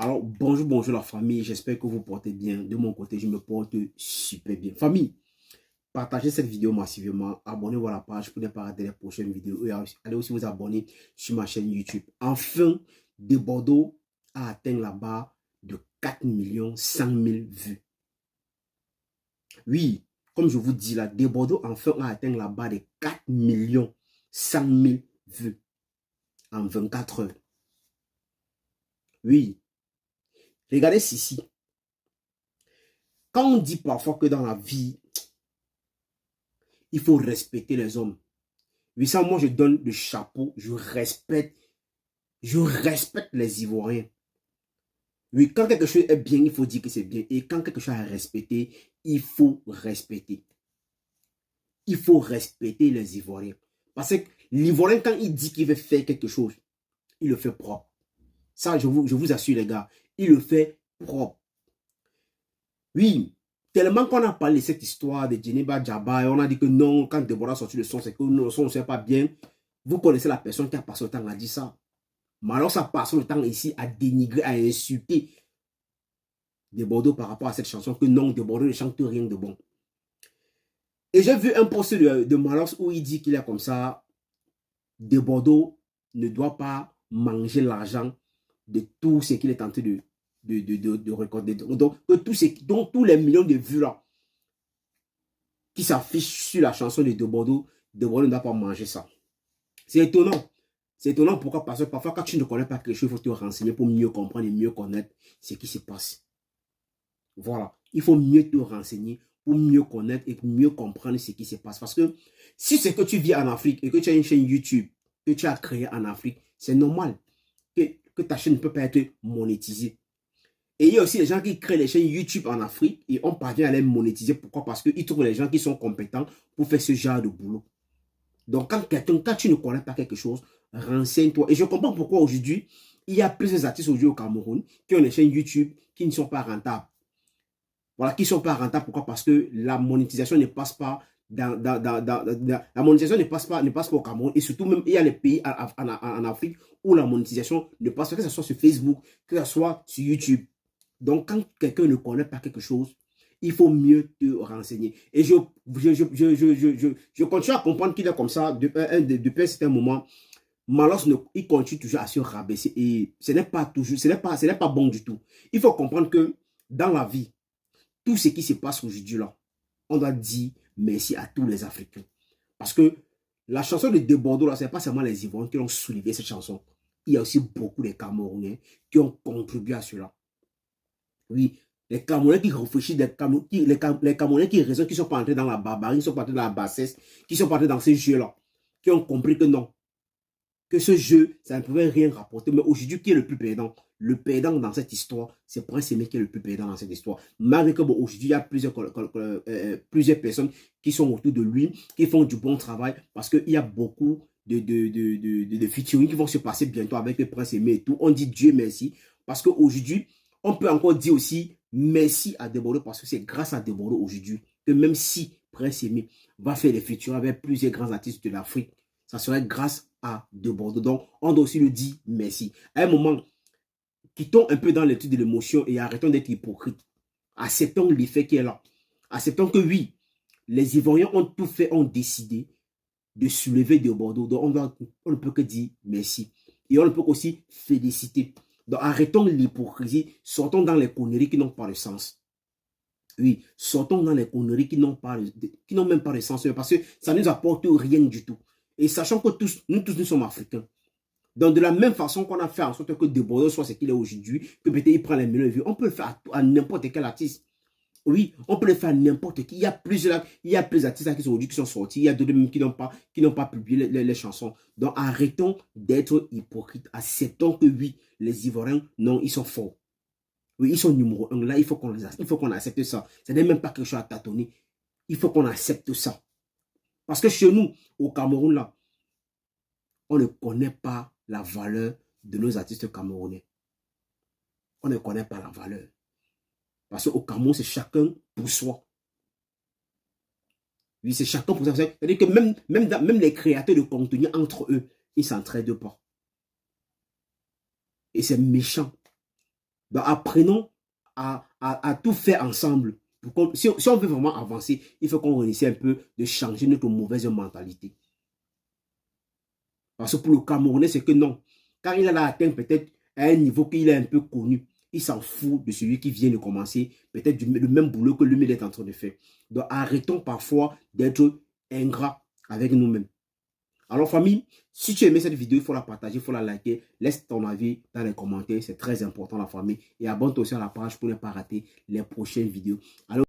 Alors, bonjour la famille, j'espère que vous portez bien. De mon côté, je me porte super bien. Famille, partagez cette vidéo massivement, abonnez-vous à la page pour ne pas rater les prochaines vidéos. Et allez aussi vous abonner sur ma chaîne YouTube. Enfin, De Bordeaux a atteint la barre de 4 100 000 vues. Oui, comme je vous dis là, De Bordeaux enfin a atteint la barre de 4 100 000 vues en 24 heures. Oui, regardez ceci. Quand on dit parfois que dans la vie, il faut respecter les hommes. Oui, ça, moi, je donne le chapeau. Je respecte les Ivoiriens. Oui, quand quelque chose est bien, il faut dire que c'est bien. Et quand quelque chose est respecté, il faut respecter. Il faut respecter les Ivoiriens. Parce que l'Ivoirien, quand il dit qu'il veut faire quelque chose, il le fait propre. Ça, je vous assure, les gars, il le fait propre. Oui, tellement qu'on a parlé de cette histoire de Djeneba Djaba, et on a dit que non, quand Deborah a sorti le son, c'est que le son ne soit pas bien. Vous connaissez la personne qui a passé le temps à dire ça. Mais alors ça passe le temps ici à dénigrer, à insulter De Bordeaux par rapport à cette chanson, que non, De Bordeaux ne chante rien de bon. Et j'ai vu un post de Malos où il dit qu'il est comme ça, De Bordeaux ne doit pas manger l'argent de tout ce qu'il est tenté de recorder. Donc, tous les millions de vues là, qui s'affichent sur la chanson de Bordeaux ne doit pas manger ça. C'est étonnant. C'est étonnant pourquoi, parce que parfois quand tu ne connais pas quelque chose, il faut te renseigner pour mieux comprendre et mieux connaître ce qui se passe. Voilà. Il faut mieux te renseigner pour mieux connaître et pour mieux comprendre ce qui se passe. Parce que si c'est que tu vis en Afrique et que tu as une chaîne YouTube que tu as créée en Afrique, c'est normal que ta chaîne ne peut pas être monétisée. Et il y a aussi les gens qui créent les chaînes YouTube en Afrique et on parvient à les monétiser. Pourquoi? Parce qu'ils trouvent les gens qui sont compétents pour faire ce genre de boulot. Donc, quand tu ne connais pas quelque chose, renseigne-toi. Et je comprends pourquoi aujourd'hui, il y a plusieurs artistes aujourd'hui au Cameroun qui ont des chaînes YouTube qui ne sont pas rentables. Voilà, qui ne sont pas rentables. Pourquoi? Parce que la monétisation ne passe pas la monétisation ne passe pas au Cameroun. Et surtout, même, il y a les pays en Afrique où la monétisation ne passe pas, que ce soit sur Facebook, que ce soit sur YouTube. Donc, quand quelqu'un ne connaît pas quelque chose, il faut mieux te renseigner. Et je continue à comprendre qu'il est comme ça depuis un certain moment. Malos, il continue toujours à se rabaisser. Et ce n'est pas bon du tout. Il faut comprendre que dans la vie, tout ce qui se passe aujourd'hui là, on doit dire merci à tous les Africains. Parce que la chanson de Bordeaux, là, ce n'est pas seulement les Ivoiriens qui ont soulevé cette chanson. Il y a aussi beaucoup de Camerounais qui ont contribué à cela. Oui, les Camerounais qui réfléchissent, les Camerounais qui raisonnent, qui ne sont pas entrés dans la barbarie, qui ne sont pas entrés dans la bassesse, qui sont pas entrés dans ces jeux-là, qui ont compris que non, que ce jeu, ça ne pouvait rien rapporter. Mais aujourd'hui, qui est le plus perdant? Le perdant dans cette histoire, c'est Prince Aimé qui est le plus perdant dans cette histoire. Malgré que bon, aujourd'hui, il y a plusieurs personnes qui sont autour de lui, qui font du bon travail, parce qu'il y a beaucoup de featuring qui vont se passer bientôt avec le Prince Aimé et tout. On dit Dieu merci, parce qu'aujourd'hui, on peut encore dire aussi merci à De Bordeaux, parce que c'est grâce à De Bordeaux aujourd'hui que même si Prince Aimé va faire des featuring avec plusieurs grands artistes de l'Afrique, ça serait grâce à De Bordeaux. Donc, on doit aussi le dire merci. À un moment, quittons un peu dans l'étude de l'émotion et arrêtons d'être hypocrites. Acceptons l'effet qui est là. Acceptons que oui, les Ivoiriens ont tout fait, ont décidé de soulever De Bordeaux. Donc, on ne peut que dire merci. Et on ne peut aussi féliciter. Donc, arrêtons l'hypocrisie. Sortons dans les conneries qui n'ont pas de sens. Oui, sortons dans les conneries qui n'ont même pas de sens. Parce que ça ne nous apporte rien du tout. Et sachant que nous tous, nous sommes africains. Donc, de la même façon qu'on a fait en sorte que De Bordeaux soit ce qu'il est aujourd'hui, que peut-être il prend les millions de vues, on peut le faire à n'importe quel artiste. Oui, on peut le faire à n'importe qui. Il y a plusieurs artistes qui sont aujourd'hui qui sont sortis. Il y a d'autres même qui n'ont pas publié les chansons. Donc, arrêtons d'être hypocrites. Acceptons que oui, les Ivoiriens, non, ils sont forts. Oui, ils sont numéro 1. Là, il faut qu'on accepte ça. Ce n'est même pas quelque chose à tâtonner. Il faut qu'on accepte ça. Parce que chez nous, au Cameroun, là, on ne connaît pas la valeur de nos artistes camerounais. On ne connaît pas la valeur. Parce qu'au Cameroun, c'est chacun pour soi. Oui, c'est chacun pour soi. C'est-à-dire que même les créateurs de contenu entre eux, ils ne s'entraident pas. Et c'est méchant. Donc, apprenons à tout faire ensemble. Si on veut vraiment avancer, il faut qu'on essaie un peu de changer notre mauvaise mentalité. Parce que pour le Camerounais, c'est que non. Quand il a atteint peut-être à un niveau qu'il est un peu connu, il s'en fout de celui qui vient de commencer, peut-être le même boulot que lui est en train de faire. Donc arrêtons parfois d'être ingrats avec nous-mêmes. Alors famille, si tu as aimé cette vidéo, il faut la partager, il faut la liker. Laisse ton avis dans les commentaires, c'est très important la famille. Et abonne-toi aussi à la page pour ne pas rater les prochaines vidéos. Alors,